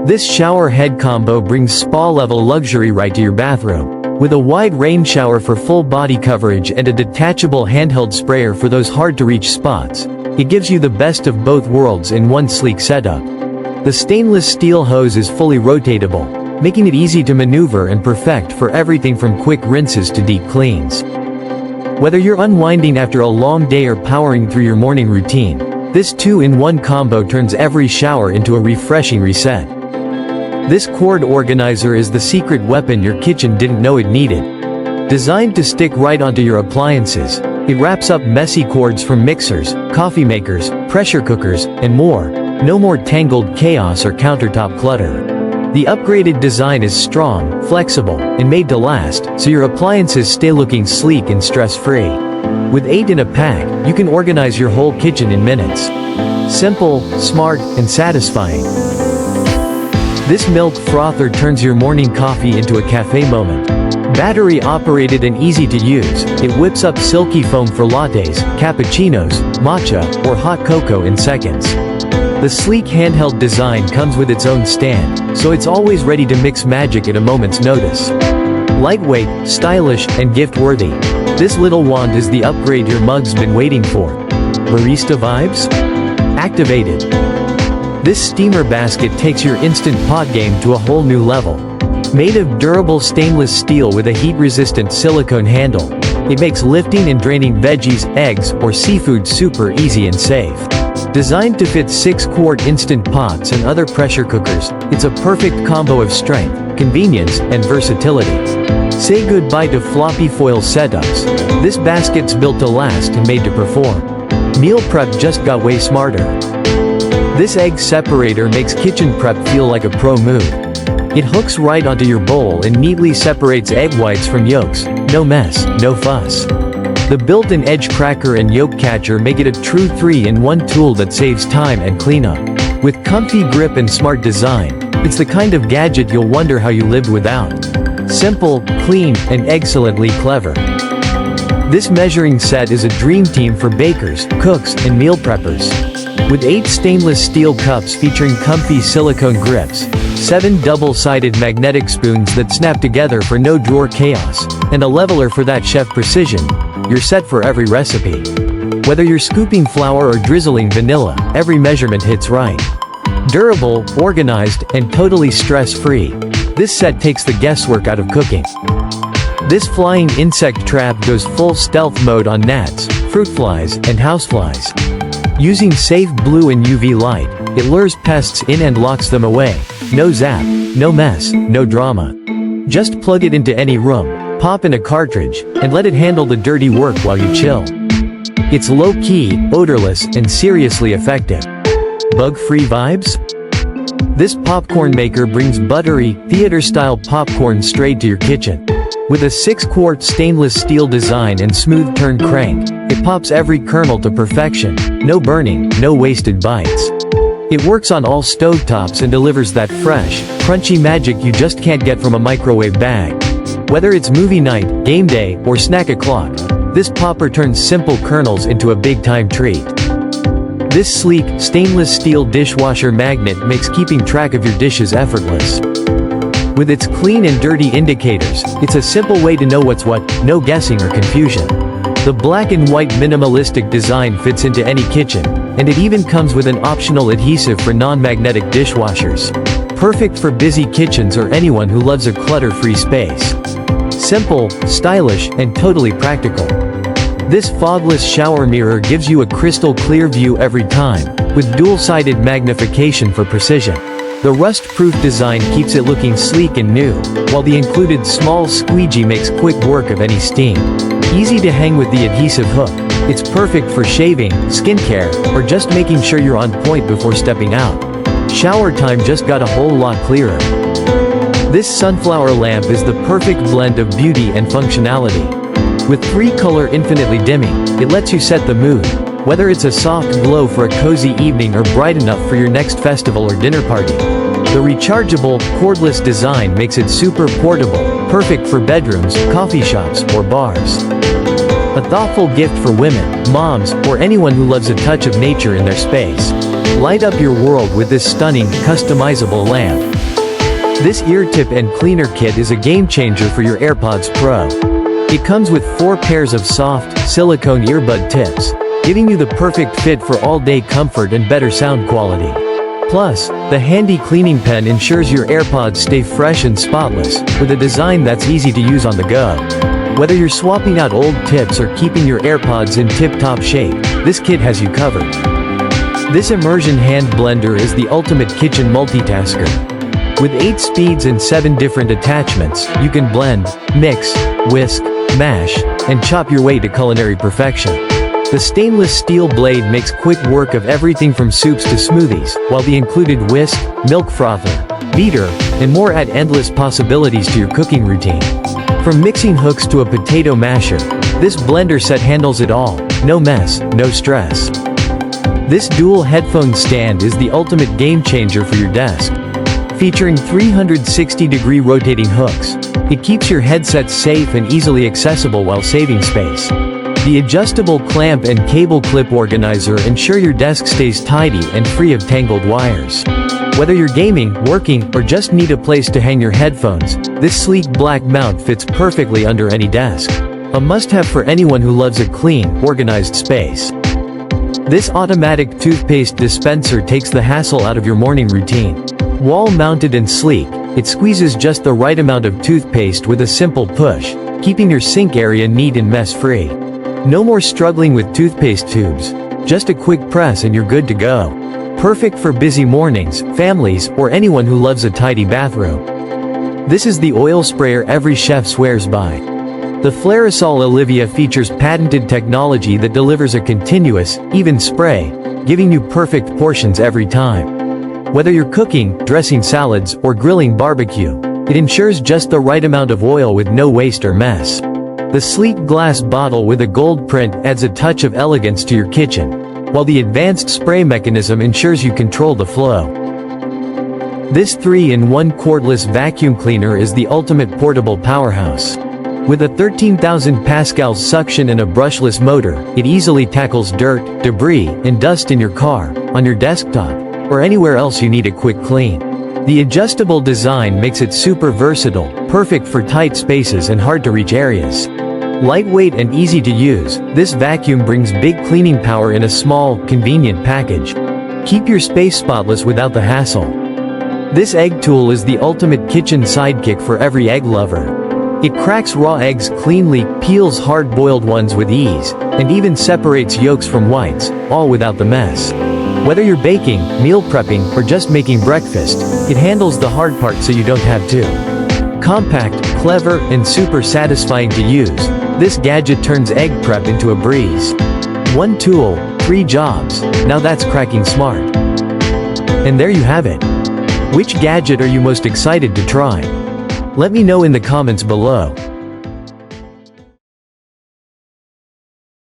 This shower head combo brings spa-level luxury right to your bathroom. With a wide rain shower for full body coverage and a detachable handheld sprayer for those hard-to-reach spots, it gives you the best of both worlds in one sleek setup. The stainless steel hose is fully rotatable, making it easy to maneuver and perfect for everything from quick rinses to deep cleans. Whether you're unwinding after a long day or powering through your morning routine, this 2-in-1 combo turns every shower into a refreshing reset. This cord organizer is the secret weapon your kitchen didn't know it needed. Designed to stick right onto your appliances, it wraps up messy cords from mixers, coffee makers, pressure cookers, and more. No more tangled chaos or countertop clutter. The upgraded design is strong, flexible, and made to last, so your appliances stay looking sleek and stress-free. With 8 in a pack, you can organize your whole kitchen in minutes. Simple, smart, and satisfying. This milk frother turns your morning coffee into a cafe moment. Battery-operated and easy to use, it whips up silky foam for lattes, cappuccinos, matcha, or hot cocoa in seconds. The sleek handheld design comes with its own stand, so it's always ready to mix magic at a moment's notice. Lightweight, stylish, and gift-worthy, this little wand is the upgrade your mug's been waiting for. Barista vibes? Activated. This steamer basket takes your instant pot game to a whole new level. Made of durable stainless steel with a heat-resistant silicone handle, it makes lifting and draining veggies, eggs, or seafood super easy and safe. Designed to fit 6-quart instant pots and other pressure cookers, it's a perfect combo of strength, convenience, and versatility. Say goodbye to floppy foil setups. This basket's built to last and made to perform. Meal prep just got way smarter. This egg separator makes kitchen prep feel like a pro move. It hooks right onto your bowl and neatly separates egg whites from yolks. No mess, no fuss. The built-in edge cracker and yolk catcher make it a true 3-in-1 tool that saves time and cleanup. With comfy grip and smart design, it's the kind of gadget you'll wonder how you lived without. Simple, clean, and excellently clever. This measuring set is a dream team for bakers, cooks, and meal preppers. With 8 stainless steel cups featuring comfy silicone grips, 7 double-sided magnetic spoons that snap together for no drawer chaos, and a leveler for that chef precision, you're set for every recipe. Whether you're scooping flour or drizzling vanilla, every measurement hits right. Durable, organized, and totally stress-free, this set takes the guesswork out of cooking. This flying insect trap goes full stealth mode on gnats, fruit flies, and houseflies. Using safe blue and UV light, it lures pests in and locks them away. No zap, no mess, no drama. Just plug it into any room, pop in a cartridge, and let it handle the dirty work while you chill. It's low-key, odorless, and seriously effective. Bug-free vibes? This popcorn maker brings buttery, theater-style popcorn straight to your kitchen. With a 6-quart stainless steel design and smooth turn crank, it pops every kernel to perfection. No burning, no wasted bites. It works on all stovetops and delivers that fresh, crunchy magic you just can't get from a microwave bag. Whether it's movie night, game day, or snack o'clock, this popper turns simple kernels into a big-time treat. This sleek, stainless steel dishwasher magnet makes keeping track of your dishes effortless. With its clean and dirty indicators, it's a simple way to know what's what, no guessing or confusion. The black and white minimalistic design fits into any kitchen, and it even comes with an optional adhesive for non-magnetic dishwashers. Perfect for busy kitchens or anyone who loves a clutter-free space. Simple, stylish, and totally practical. This fogless shower mirror gives you a crystal clear view every time, with dual-sided magnification for precision. The rust-proof design keeps it looking sleek and new, while the included small squeegee makes quick work of any steam. Easy to hang with the adhesive hook, it's perfect for shaving, skincare, or just making sure you're on point before stepping out. Shower time just got a whole lot clearer. This sunflower lamp is the perfect blend of beauty and functionality. With 3-color infinitely dimming, it lets you set the mood, whether it's a soft glow for a cozy evening or bright enough for your next festival or dinner party. The rechargeable, cordless design makes it super portable, perfect for bedrooms, coffee shops, or bars. A thoughtful gift for women, moms, or anyone who loves a touch of nature in their space. Light up your world with this stunning, customizable lamp. This ear tip and cleaner kit is a game changer for your AirPods Pro. It comes with 4 pairs of soft, silicone earbud tips, giving you the perfect fit for all-day comfort and better sound quality. Plus, the handy cleaning pen ensures your AirPods stay fresh and spotless, with a design that's easy to use on the go. Whether you're swapping out old tips or keeping your AirPods in tip-top shape, this kit has you covered. This immersion hand blender is the ultimate kitchen multitasker. With 8 speeds and 7 different attachments, you can blend, mix, whisk, mash, and chop your way to culinary perfection. The stainless steel blade makes quick work of everything from soups to smoothies, while the included whisk, milk frother, beater, and more add endless possibilities to your cooking routine. From mixing hooks to a potato masher, this blender set handles it all. No mess, no stress. This dual headphone stand is the ultimate game changer for your desk. Featuring 360-degree rotating hooks, it keeps your headset safe and easily accessible while saving space. The adjustable clamp and cable clip organizer ensure your desk stays tidy and free of tangled wires. Whether you're gaming, working, or just need a place to hang your headphones, this sleek black mount fits perfectly under any desk. A must-have for anyone who loves a clean, organized space. This automatic toothpaste dispenser takes the hassle out of your morning routine. Wall-mounted and sleek, it squeezes just the right amount of toothpaste with a simple push, keeping your sink area neat and mess-free. No more struggling with toothpaste tubes. Just a quick press and you're good to go. Perfect for busy mornings, families, or anyone who loves a tidy bathroom. This is the oil sprayer every chef swears by. The Flairosol Olivia features patented technology that delivers a continuous, even spray, giving you perfect portions every time. Whether you're cooking, dressing salads, or grilling barbecue, it ensures just the right amount of oil with no waste or mess. The sleek glass bottle with a gold print adds a touch of elegance to your kitchen, while the advanced spray mechanism ensures you control the flow. This 3-in-1 cordless vacuum cleaner is the ultimate portable powerhouse. With a 13,000 pascals suction and a brushless motor, it easily tackles dirt, debris, and dust in your car, on your desktop, or anywhere else you need a quick clean. The adjustable design makes it super versatile, perfect for tight spaces and hard-to-reach areas. Lightweight and easy to use, this vacuum brings big cleaning power in a small, convenient package. Keep your space spotless without the hassle. This egg tool is the ultimate kitchen sidekick for every egg lover. It cracks raw eggs cleanly, peels hard-boiled ones with ease, and even separates yolks from whites, all without the mess. Whether you're baking, meal prepping, or just making breakfast, it handles the hard part so you don't have to. Compact, clever, and super satisfying to use, this gadget turns egg prep into a breeze. 1 tool, 3 jobs, now that's cracking smart. And there you have it. Which gadget are you most excited to try? Let me know in the comments below.